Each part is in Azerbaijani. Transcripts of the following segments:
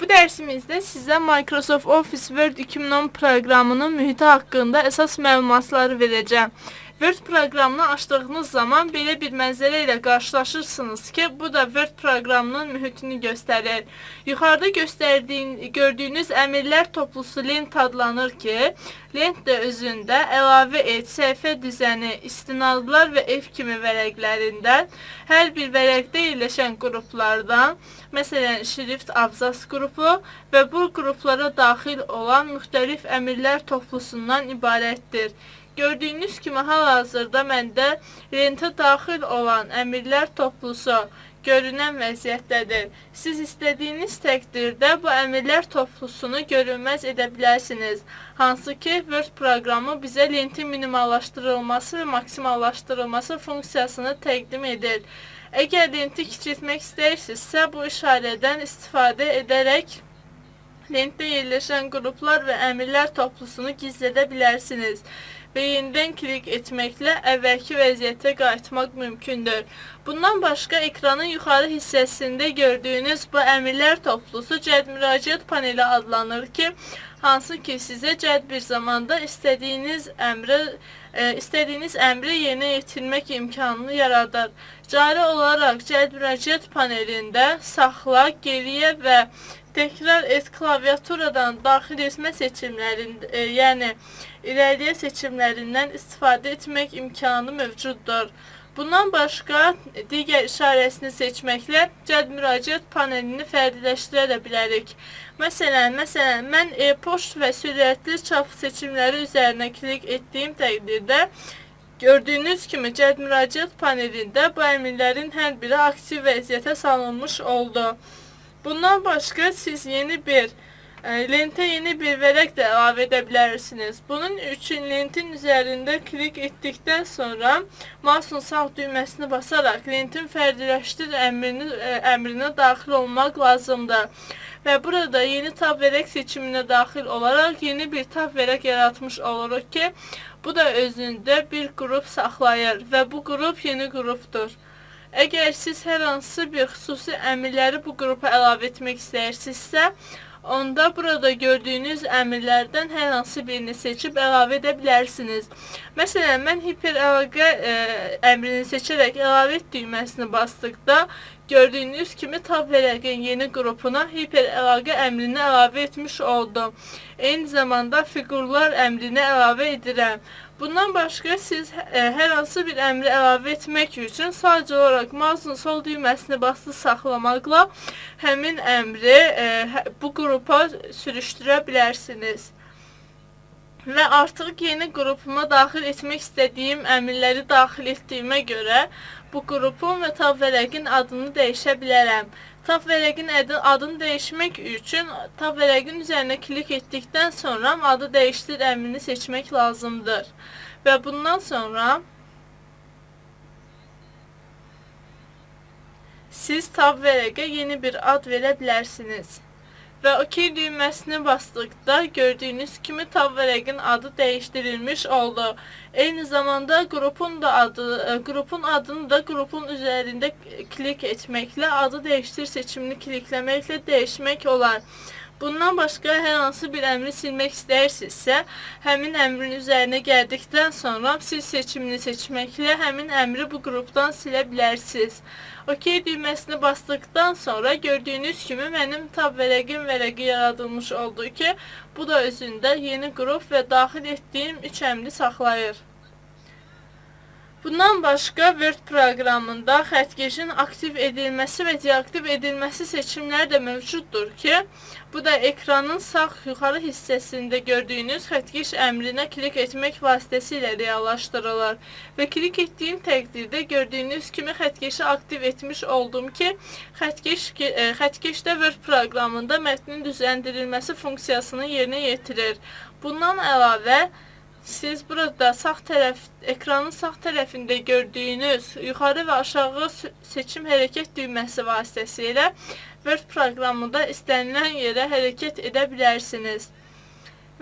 Bu dersimizde size Microsoft Office Word 2010 proqramının mühiti haqqında əsas məlumatları vereceğim. Word proqramını açdığınız zaman belə bir mənzərə ilə qarşılaşırsınız ki, bu da Word proqramının mühitini göstərir. Yuxarıda gördüyünüz əmrlər toplusu lent adlanır ki, lent də özündə əlavə et, səhifə düzəni, istinadlar və F kimi vərəqlərindən, hər bir vərəqdə yerləşən qruplardan, məsələn, şrift abzas qrupu və bu qruplara daxil olan müxtəlif əmrlər toplusundan ibarətdir. Gördüyünüz kimi hal-hazırda məndə lentə daxil olan əmrlər toplusu görünən vəziyyətdədir. Siz istədiyiniz təqdirdə bu əmrlər toplusunu görünməz edə bilərsiniz. Hansı ki, Word proqramı bizə lentin minimallaşdırılması və maksimallaşdırılması funksiyasını təqdim edir. Əgər lenti kiçiltmək istəyirsinizsə, bu işarədən istifadə edərək lentdə yerləşən qruplar və əmrlər toplusunu gizlədə bilərsiniz və yenidən klik etməklə əvvəlki vəziyyətə qayıtmaq mümkündür. Bundan başqa ekranın yuxarı hissəsində gördüyünüz bu əmrlər toplusu cəld müraciət paneli adlanır ki, hansı ki sizə cəld bir zamanda istədiyiniz əmri yerinə yetirmək imkanını yaradır. Cari olaraq cəld müraciət panelində saxla, geriyə və təkrar et klaviaturadan daxil etmə seçimlərində, yəni irəliyə seçimlərindən istifadə etmək imkanı mövcuddur. Bundan başqa digər işarəsini seçməklə cəld müraciət panelini fərdiləşdirə bilərik. Məsələn, mən e-poçt və sürətli çap seçimləri üzərinə klik etdiyim təqdirdə gördüyünüz kimi cəld müraciət panelində bu əmrlərin hər biri aktiv vəziyyətə salınmış oldu. Bundan başqa siz lentə yeni bir vərəq də əlavə edə bilərsiniz. Bunun üçün lentin üzərində klik etdikdən sonra mouse'un sağ düyməsini basaraq lentin fərdiləşdir əmrinə daxil olmaq lazımdır. Və burada yeni tab vərəq seçiminə daxil olaraq yeni bir tab vərəq yaratmış oluruq ki, bu da özündə bir qrup saxlayır və bu qrup yeni qrupdur. Əgər siz hər hansı bir xüsusi əmrləri bu qrupa əlavə etmək istəyirsinizsə, onda burada gördüyünüz əmrlərdən hər hansı birini seçib əlavə edə bilərsiniz. Məsələn, mən hiperəlaqə əmrini seçərək əlavə et düyməsini basdıqda gördüyünüz kimi tab vərəqin yeni qrupuna hiperəlaqə əmrini əlavə etmiş oldum. Eyni zamanda fiqurlar əmrini əlavə edirəm. Bundan başqa siz hər hansı bir əmri əlavə etmək üçün sadəcə olaraq mouse'un sol düyməsini basılı saxlamaqla həmin əmri bu qrupa sürüşdürə bilərsiniz. Və artıq yeni qrupuma daxil etmək istədiyim əmrləri daxil etdiyimə görə bu qrupun və tab vərəqin adını dəyişə bilərəm. Tab vərəqin adını dəyişmək üçün tab vərəqin üzərinə klik etdikdən sonra adı dəyişdir əmrini seçmək lazımdır. Və bundan sonra siz tab vərəqə yeni bir ad verə bilərsiniz. Və OK düyməsini basdıqda gördüyünüz kimi tab vərəqin adı dəyişdirilmiş oldu. Eyni zamanda qrupun adını da qrupun üzərində klik etməklə adı dəyişdir seçimini klikləməklə dəyişmək olar. Bundan başqa hər hansı bir əmri silmək istəyirsinizsə, həmin əmrin üzərinə gəldikdən sonra sil seçimini seçməklə həmin əmri bu qrupdan silə bilərsiniz. OK düyməsini basdıqdan sonra gördüyünüz kimi mənim tab vərəqi yaradılmış oldu ki, bu da özündə yeni qrup və daxil etdiyim 3 əmri saxlayır. Bundan başqa Word proqramında xəttkeşin aktiv edilməsi və deaktiv edilməsi seçimləri də mövcuddur ki, bu da ekranın sağ yuxarı hissəsində gördüyünüz xəttkeş əmrinə klik etmək vasitəsilə reallaşdırılır. Və klik etdiyim təqdirdə gördüyünüz kimi xəttkeşi aktiv etmiş oldum ki, xəttkeşdə Word proqramında mətnin düzləndirilməsi funksiyasını yerinə yetirir. Bundan əlavə, siz burada ekranın sağ tərəfində gördüyünüz yuxarı və aşağı seçim hərəkət düyməsi vasitəsilə Word proqramında istənilən yerə hərəkət edə bilərsiniz.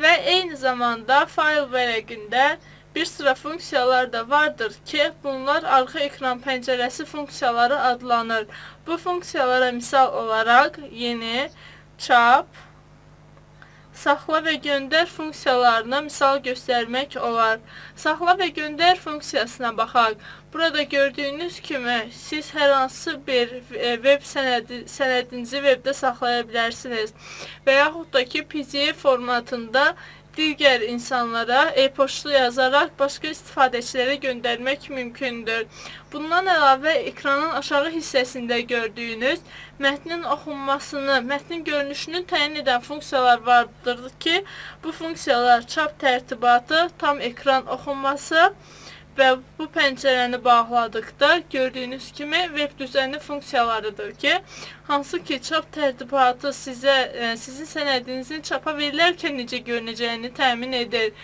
Və eyni zamanda fayl vərəqində bir sıra funksiyalar da vardır ki, bunlar arxa ekran pəncərəsi funksiyaları adlanır. Bu funksiyalara misal olaraq yeni, çap, saxla və göndər funksiyalarına misal göstərmək olar. Saxla və göndər funksiyasına baxaq. Burada gördüyünüz kimi siz hər hansı bir web sənədinizi webdə saxlaya bilərsiniz və yaxud da ki PDF formatında digər insanlara e-poçtu yazaraq başqa istifadəçilərə göndərmək mümkündür. Bundan əlavə ekranın aşağı hissəsində gördüyünüz mətnin oxunmasını, mətnin görünüşünü təyin edən funksiyalar vardır ki, bu funksiyalar çap tərtibatı, tam ekran oxunması və bu pəncərəni bağladıqda gördüyünüz kimi web düzəni funksiyalarıdır ki, hansı ki çap tərtibatı sizin sənədinizin çapa verilərkən necə görünəcəyini təmin edir.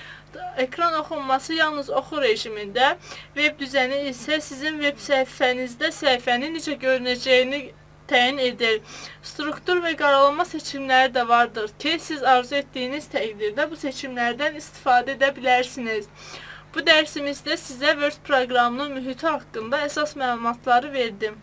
Ekran oxunması yalnız oxu rejimində, web düzəni isə sizin web səhifənizdə səhifənin necə görünəcəyini təyin edir. Struktur və qaralama seçimləri də vardır ki, siz arzu etdiyiniz təqdirdə bu seçimlərdən istifadə edə bilərsiniz. Bu dərsimizdə sizə Word proqramının mühiti haqqında əsas məlumatları verdim.